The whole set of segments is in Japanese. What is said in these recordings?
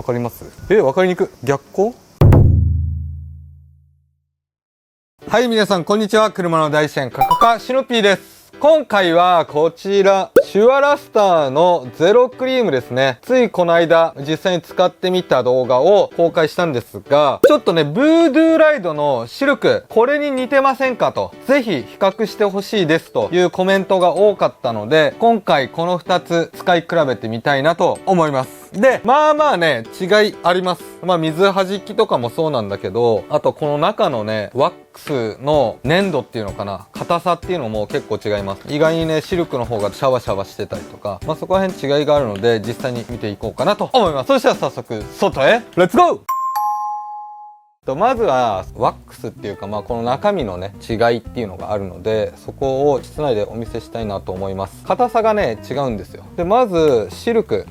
わかります？わかりにくい。逆光。はい、皆さんこんにちは。車の大自然カカカシノピーです。今回はこちらシュアラスターのゼロクリームですね。ついこの間実際に使ってみた動画を公開したんですが、ちょっとねブードゥーライドのシルクこれに似てませんかと、ぜひ比較してほしいですというコメントが多かったので、今回この2つ使い比べてみたいなと思います。で、まあまあね違いあります。水はじきとかもそうなんだけど、あとこの中のねワックスの粘度っていうのかな、硬さっていうのも結構違います。意外にねシルクの方がシャワシャワしてたりとか、そこら辺違いがあるので実際に見ていこうかなと思います。そしたら早速外へレッツゴー。まずはワックスっていうか、この中身のね違いっていうのがあるので、そこを室内でお見せしたいなと思います。硬さがね違うんですよ。でまずシルク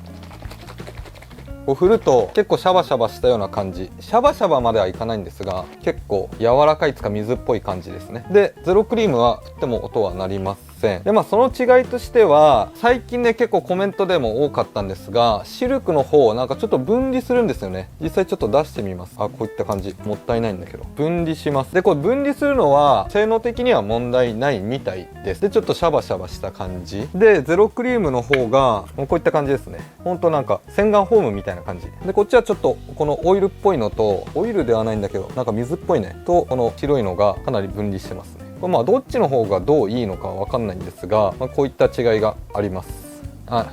振ると結構シャバシャバしたような感じ、シャバシャバまではいかないんですが、結構柔らかいつか水っぽい感じですね。でゼロクリームは振っても音は鳴りません。でその違いとしては、最近ね結構コメントでも多かったんですが、シルクの方なんかちょっと分離するんですよね。実際ちょっと出してみます。こういった感じ、もったいないんだけど分離します。でこれ分離するのは性能的には問題ないみたいです。でちょっとシャバシャバした感じで、ゼロクリームの方がこういった感じですね。ほんとなんか洗顔フォームみたいな感じで、こっちはちょっとこのオイルっぽいのと、オイルではないんだけどなんか水っぽいねと、この白いのがかなり分離してますね。これどっちの方がどういいのかわかんないんですが、こういった違いがあります。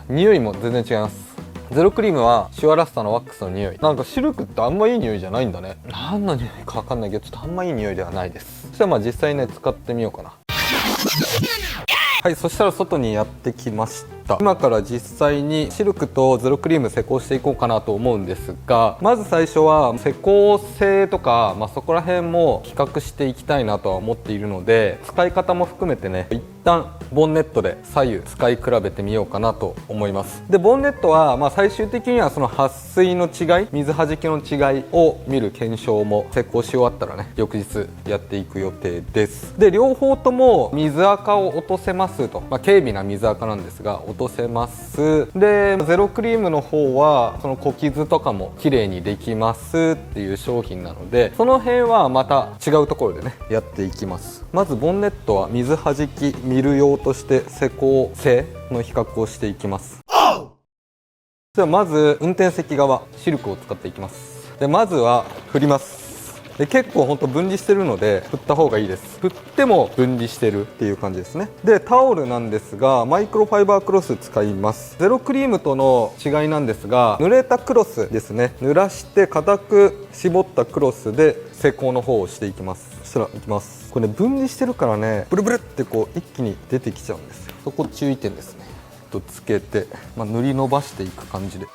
匂いも全然違います。ゼロクリームはシュアラスターのワックスの匂い、なんかシルクってあんまいい匂いじゃないんだね。何の匂いかわかんないけど、ちょっとあんまいい匂いではないです。そしたら実際ね使ってみようかな。はい、そしたら外にやってきました。今から実際にシルクとゼロクリーム施工していこうかなと思うんですが、まず最初は施工性とか、そこら辺も比較していきたいなとは思っているので、使い方も含めてね一旦ボンネットで左右使い比べてみようかなと思います。でボンネットは最終的にはその撥水の違い、水はじきの違いを見る検証も施工し終わったらね翌日やっていく予定です。で両方とも水垢を落とせますと、軽微な水垢なんですが落とせます。でゼロクリームの方はその小傷とかも綺麗にできますっていう商品なので、その辺はまた違うところでねやっていきます。まずボンネットは水はじき見る用として施工性の比較をしていきます。ではまず運転席側シルクを使っていきます。でまずは振ります。で結構ほんと分離してるので振った方がいいです。振っても分離してるっていう感じですね。でタオルなんですがマイクロファイバークロス使います。ゼロクリームとの違いなんですが、濡れたクロスですね、濡らして固く絞ったクロスで施工の方をしていきます。そしたらいきます。これね分離してるからねブルブルって一気に出てきちゃうんですよ。そこ注意点ですね。とつけて、塗り伸ばしていく感じで。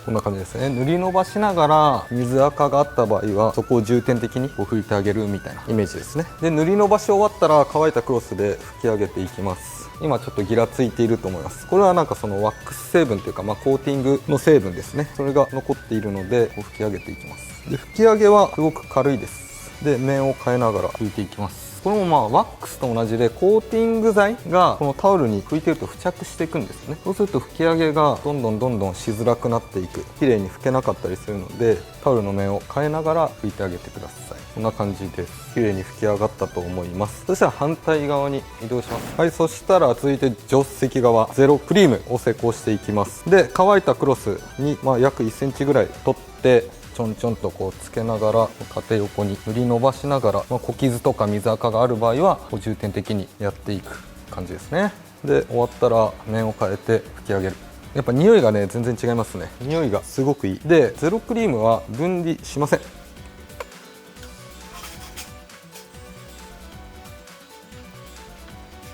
こんな感じですね。塗り伸ばしながら水垢があった場合はそこを重点的に拭いてあげるみたいなイメージですね。で塗り伸ばし終わったら乾いたクロスで拭き上げていきます。今ちょっとギラついていると思います。これはなんかそのワックス成分というか、コーティングの成分ですね。それが残っているので拭き上げていきます。で拭き上げはすごく軽いです。で面を変えながら拭いていきます。これもワックスと同じでコーティング剤がこのタオルに拭いてると付着していくんですよね。そうすると拭き上げがどんどんしづらくなっていく、綺麗に拭けなかったりするので、タオルの面を変えながら拭いてあげてください。こんな感じです。綺麗に拭き上がったと思います。そしたら反対側に移動します。はい、そしたら続いて助手席側ゼロクリームを施工していきます。で乾いたクロスに約1センチぐらい取ってちょんちょんとつけながら縦横に塗り伸ばしながら、小傷とか水垢がある場合は重点的にやっていく感じですね。で終わったら面を変えて拭き上げる。やっぱ匂いがね全然違いますね。匂いがすごくいい。でゼロクリームは分離しません。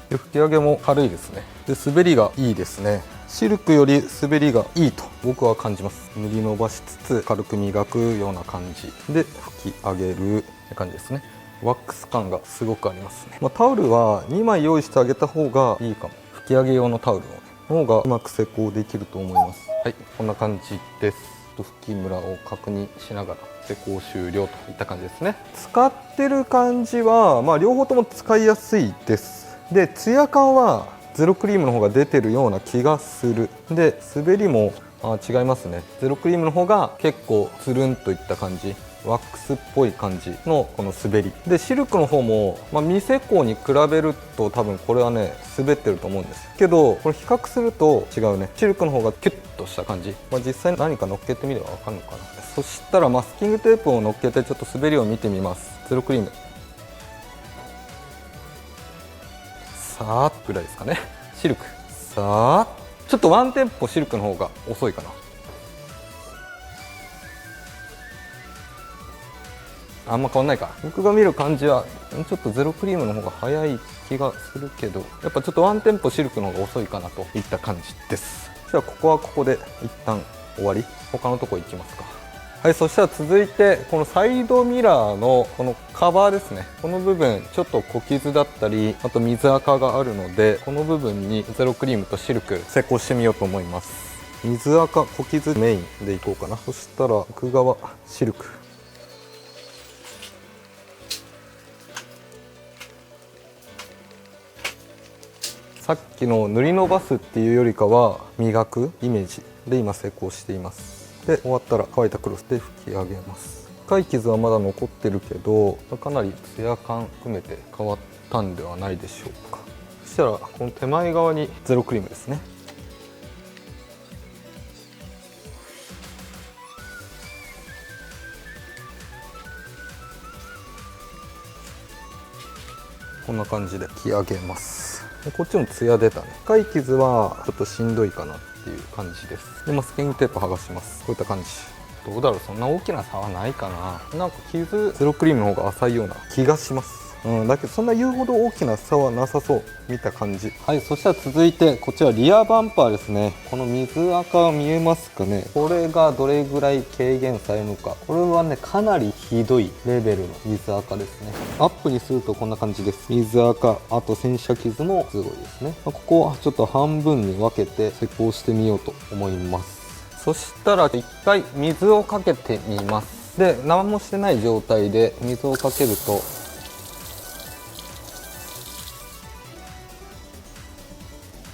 で拭き上げも軽いですね。で滑りがいいですね。シルクより滑りがいいと僕は感じます。塗り伸ばしつつ軽く磨くような感じで拭き上げるって感じですね。ワックス感がすごくありますね。タオルは2枚用意してあげた方がいいかも。拭き上げ用のタオルの方がうまく施工できると思います。はい、こんな感じです。拭きムラを確認しながら施工終了といった感じですね。使ってる感じは、両方とも使いやすいです。でツヤ感はゼロクリームの方が出てるような気がする。で滑りも違いますね。ゼロクリームの方が結構つるんといった感じ、ワックスっぽい感じのこの滑りで、シルクの方も、ミセコに比べると多分これはね滑ってると思うんですけど、これ比較すると違うね。シルクの方がキュッとした感じ、実際何か乗っけてみれば分かるのかな。そしたらマスキングテープを乗っけてちょっと滑りを見てみます。ゼロクリームさーっぐらいですかね。シルクさーっ、ちょっとワンテンポシルクの方が遅いかな。あんま変わんないか。僕が見る感じはちょっとゼロクリームの方が早い気がするけど、やっぱちょっとワンテンポシルクの方が遅いかなといった感じです。じゃあここはここで一旦終わり、他のとこ行きますか。はい、そしたら続いてこのサイドミラーのこのカバーですね。この部分ちょっと小傷だったり、あと水垢があるので、この部分にゼロクリームとシルク施工してみようと思います。水垢小傷メインでいこうかな。そしたら奥側シルク。さっきの塗り伸ばすっていうよりかは磨くイメージで今施工しています。で終わったら乾いたクロスで拭き上げます。深い傷はまだ残ってるけど、かなりツヤ感含めて変わったんではないでしょうか。そしたらこの手前側にゼロクリームですね。こんな感じで拭き上げます。こっちもツヤ出たね。深い傷はちょっとしんどいかなっていう感じです。でマスキングテープ剥がします。こういった感じ。どうだろう、そんな大きな差はないかな。なんか傷ゼロクリームの方が浅いような気がします。だけどそんな言うほど大きな差はなさそう見た感じ。はい、そしたら続いてこちらリアバンパーですね。この水垢見えますかね。これがどれぐらい軽減されるのか。これはねかなりひどいレベルの水垢ですね。アップにするとこんな感じです。水垢、あと洗車傷もすごいですね。ここはちょっと半分に分けて施工してみようと思います。そしたら一回水をかけてみます。で何もしてない状態で水をかけると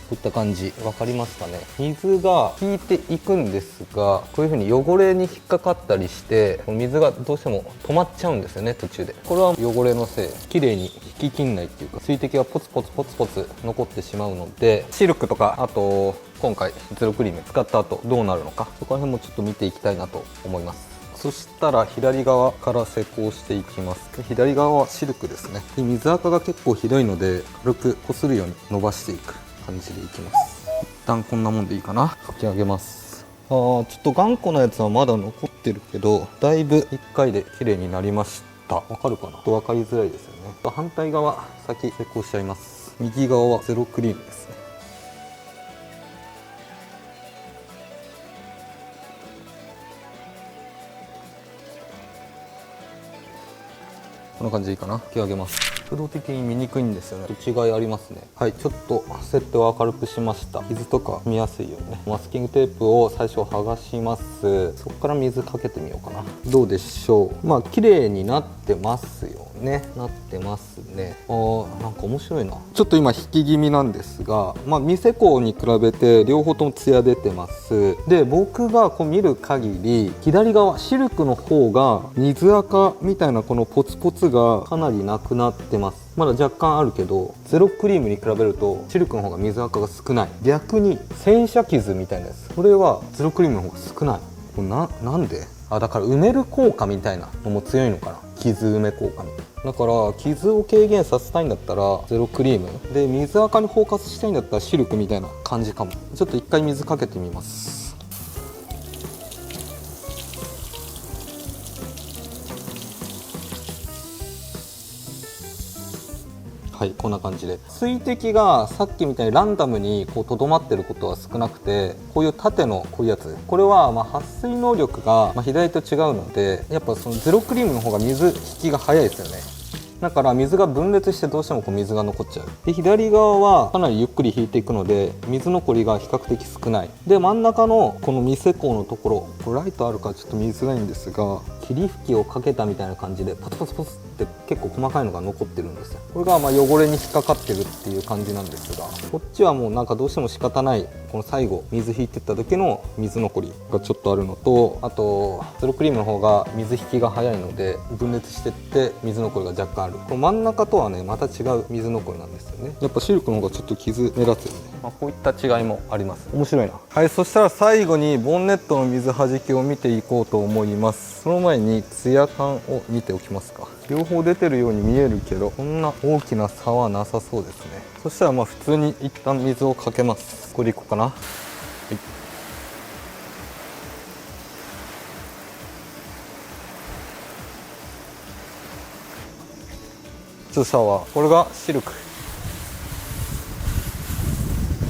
こういった感じ、分かりますかね。水が引いていくんですが、こういう風に汚れに引っかかったりして水がどうしても止まっちゃうんですよね、途中で。これは汚れのせい、綺麗に引ききんないっていうか、水滴がポツポツポツポツ残ってしまうので、シルクとかあと今回ゼロクリーム使った後どうなるのか、そこら辺もちょっと見ていきたいなと思います。そしたら左側から施工していきます。左側はシルクですね。水垢が結構ひどいので軽くこするように伸ばしていく感じでいきます。一旦こんなもんでいいかな。拭き上げます。ちょっと頑固なやつはまだ残ってるけど、だいぶ1回で綺麗になりました。わかるかな。ちょっと分かりづらいですよね。反対側先施工しちゃいます。右側はゼロクリームですね。こんな感じでいいかな。拭き上げます。駆動的に見にくいんですよね。違いありますね。はい、ちょっと設定を明るくしました。傷とか見やすいようにね。マスキングテープを最初剥がします。そこから水かけてみようかな。どうでしょう。綺麗になってますよね。なってますね。なんか面白いな。ちょっと今引き気味なんですが、ミセコに比べて両方ともツヤ出てます。で僕がこう見る限り、左側シルクの方が水垢みたいなこのポツポツがかなりなくなってます。まだ若干あるけど、ゼロクリームに比べるとシルクの方が水垢が少ない。逆に洗車傷みたいなやつ、これはゼロクリームの方が少ない。これなんで？だから埋める効果みたいなのも強いのかな。傷埋め効果みたいな。だから傷を軽減させたいんだったらゼロクリームで、水垢にフォーカスしたいんだったらシルクみたいな感じかも。ちょっと一回水かけてみます。はい、こんな感じで水滴がさっきみたいにランダムにこうとどまってることは少なくて、こういう縦のこういうやつ、これは撥水能力が左と違うので、やっぱそのゼロクリームの方が水引きが早いですよね。だから水が分裂してどうしてもこう水が残っちゃう。で左側はかなりゆっくり引いていくので水残りが比較的少ない。で真ん中のこのミセコのところ、これライトあるからちょっと見づらいんですが、霧吹きをかけたみたいな感じでポツポツポツって結構細かいのが残ってるんですよ。これが汚れに引っかかってるっていう感じなんですが、こっちはもうなんかどうしても仕方ない、この最後水引いてった時の水残りがちょっとあるのと、あとゼロクリームの方が水引きが早いので分裂してって水残りが若干ある。この真ん中とはねまた違う水残りなんですよね。やっぱシルクの方がちょっと傷目立つよね。こういった違いもあります。面白いな。はい、そしたら最後にボンネットの水弾きを見ていこうと思います。その前にツヤ感を見ておきますか。両方出てるように見えるけどこんな大きな差はなさそうですね。そしたらまあ普通に一旦水をかけます。これでいこうかな。はい、シャワー。これがシルク。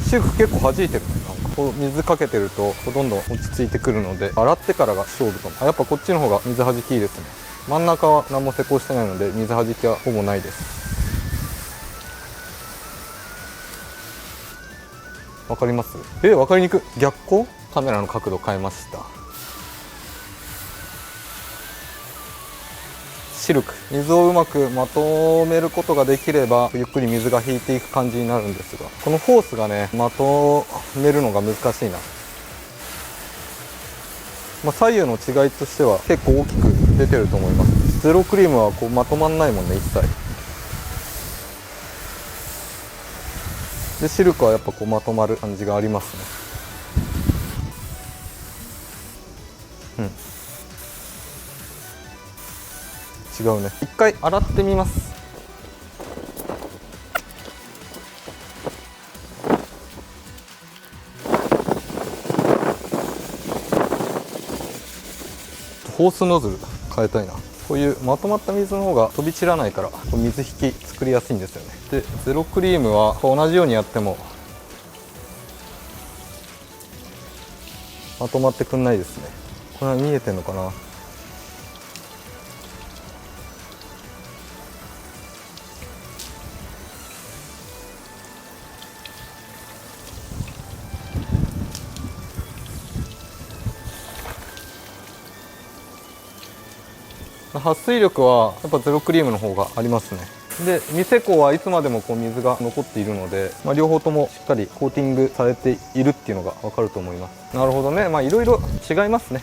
シルク結構弾いてるね。なんかこう水かけてるとどんどん落ち着いてくるので、洗ってからが勝負かも。やっぱこっちの方が水弾きいいですね。真ん中は何も施工してないので水弾きはほぼないです。わかります？わかりにくい。逆光？カメラの角度変えました。シルク、水をうまくまとめることができればゆっくり水が引いていく感じになるんですが、このホースがねまとめるのが難しいな。左右の違いとしては結構大きく出てると思います。ゼロクリームはこうまとまんないもんね、一切。でシルクはやっぱこうまとまる感じがありますね。違うね。一回洗ってみます。ホースノズル変えたいな。こういうまとまった水の方が飛び散らないから水引き作りやすいんですよね。でゼロクリームは同じようにやってもまとまってくんないですね。これは見えてんのかな。撥水力はやっぱゼロクリームの方がありますね。で未施工はいつまでもこう水が残っているので、両方ともしっかりコーティングされているっていうのが分かると思います。なるほどね。いろいろ違いますね。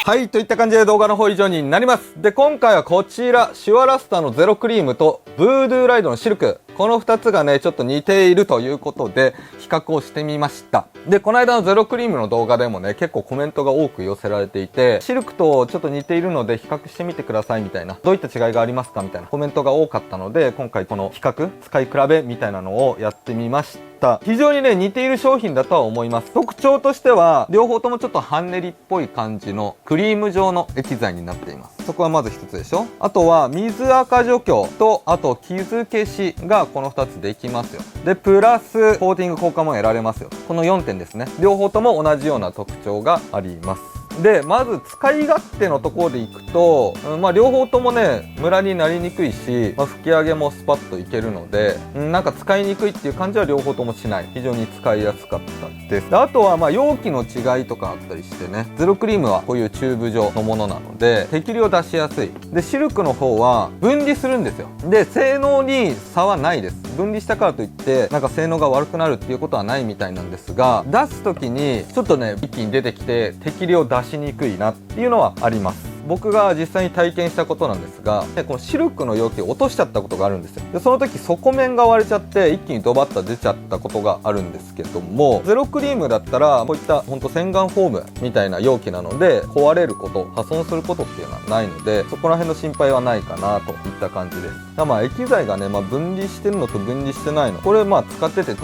はい、といった感じで動画の方以上になります。で今回はこちらシュワラスターのゼロクリームとブードゥーライドのシルク、この2つがねちょっと似ているということで比較をしてみました。でこの間のゼロクリームの動画でもね結構コメントが多く寄せられていて、シルクとちょっと似ているので比較してみてくださいみたいな、どういった違いがありますかみたいなコメントが多かったので、今回この比較使い比べみたいなのをやってみました。非常にね似ている商品だとは思います。特徴としては両方ともちょっとハンネリっぽい感じのクリーム状の液剤になっています。そこはまず一つでしょ。あとは水垢除去とあと傷消しがこの2つできますよ。でプラスコーティング効果も得られますよ。この4点ですね。両方とも同じような特徴があります。でまず使い勝手のところでいくと、両方ともねムラになりにくいし、拭き上げもスパッといけるので、なんか使いにくいっていう感じは両方ともしない。非常に使いやすかったです。であとは容器の違いとかあったりしてね、ゼロクリームはこういうチューブ状のものなので適量出しやすい。でシルクの方は分離するんですよ。で性能に差はないです。分離したからといってなんか性能が悪くなるっていうことはないみたいなんですが、出す時にちょっとね一気に出てきて適量出しにくいなっていうのはあります。僕が実際に体験したことなんですが、このシルクの容器を落としちゃったことがあるんですよ。でその時底面が割れちゃって一気にドバッと出ちゃったことがあるんですけども、ゼロクリームだったらこういったほんと洗顔フォームみたいな容器なので壊れること、破損することっていうのはないので、そこら辺の心配はないかなといった感じです。液剤がね、分離してるのと分離してないの、これ使っててっ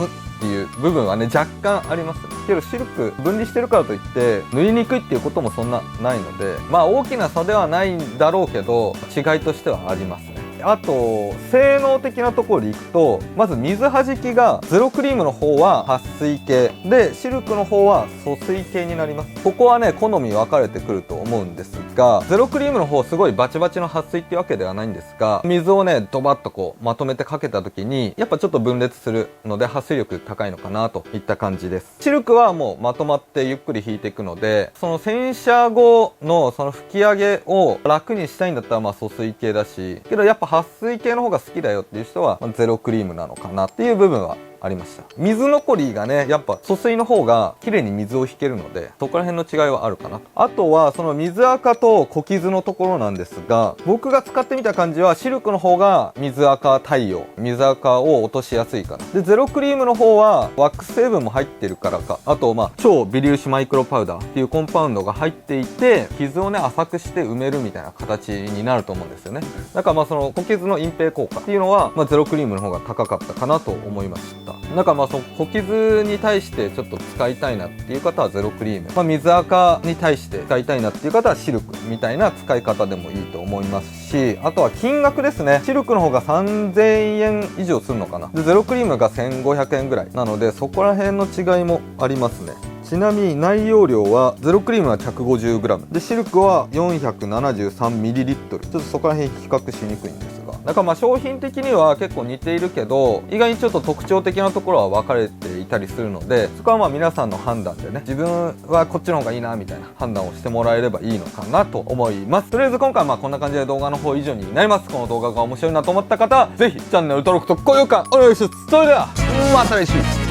ていう部分はね若干あります。けどシルク分離してるからといって塗りにくいっていうこともそんなないので、大きな差ではないんだろうけど違いとしてはありますね。あと性能的なところでいくと、まず水はじきがゼロクリームの方は撥水系で、シルクの方は疎水系になります。ここはね好み分かれてくると思うんですが、ゼロクリームの方すごいバチバチの撥水ってわけではないんですが、水をねドバッとこうまとめてかけた時にやっぱちょっと分裂するので撥水力高いのかなといった感じです。シルクはもうまとまってゆっくり引いていくので、その洗車後のその拭き上げを楽にしたいんだったらまあ疎水系だし、けどやっぱ撥水系の方が好きだよっていう人はゼロクリームなのかなっていう部分はありました。水残りがねやっぱ疎水の方が綺麗に水を引けるので、そこら辺の違いはあるかなと。あとはその水垢と小傷のところなんですが、僕が使ってみた感じはシルクの方が水垢対応、水垢を落としやすいかな。でゼロクリームの方はワックス成分も入ってるからか、あとまあ超微粒子マイクロパウダーっていうコンパウンドが入っていて、傷をね浅くして埋めるみたいな形になると思うんですよね。だからまあその小傷の隠蔽効果っていうのは、まあ、ゼロクリームの方が高かったかなと思いました。なんかまあその小傷に対してちょっと使いたいなっていう方はゼロクリーム、まあ、水垢に対して使いたいなっていう方はシルクみたいな使い方でもいいと思いますし、あとは金額ですね。シルクの方が3000円以上するのかな。でゼロクリームが1500円ぐらいなので、そこら辺の違いもありますね。ちなみに内容量はゼロクリームは 150g でシルクは 473ml。 ちょっとそこら辺比較しにくいんですが、だからまあ商品的には結構似ているけど、意外にちょっと特徴的なところは分かれていたりするので、そこはまあ皆さんの判断でね、自分はこっちの方がいいなみたいな判断をしてもらえればいいのかなと思います。とりあえず今回はまあこんな感じで動画の方以上になります。この動画が面白いなと思った方はぜひチャンネル登録と高評価お願いします。それではまた来週。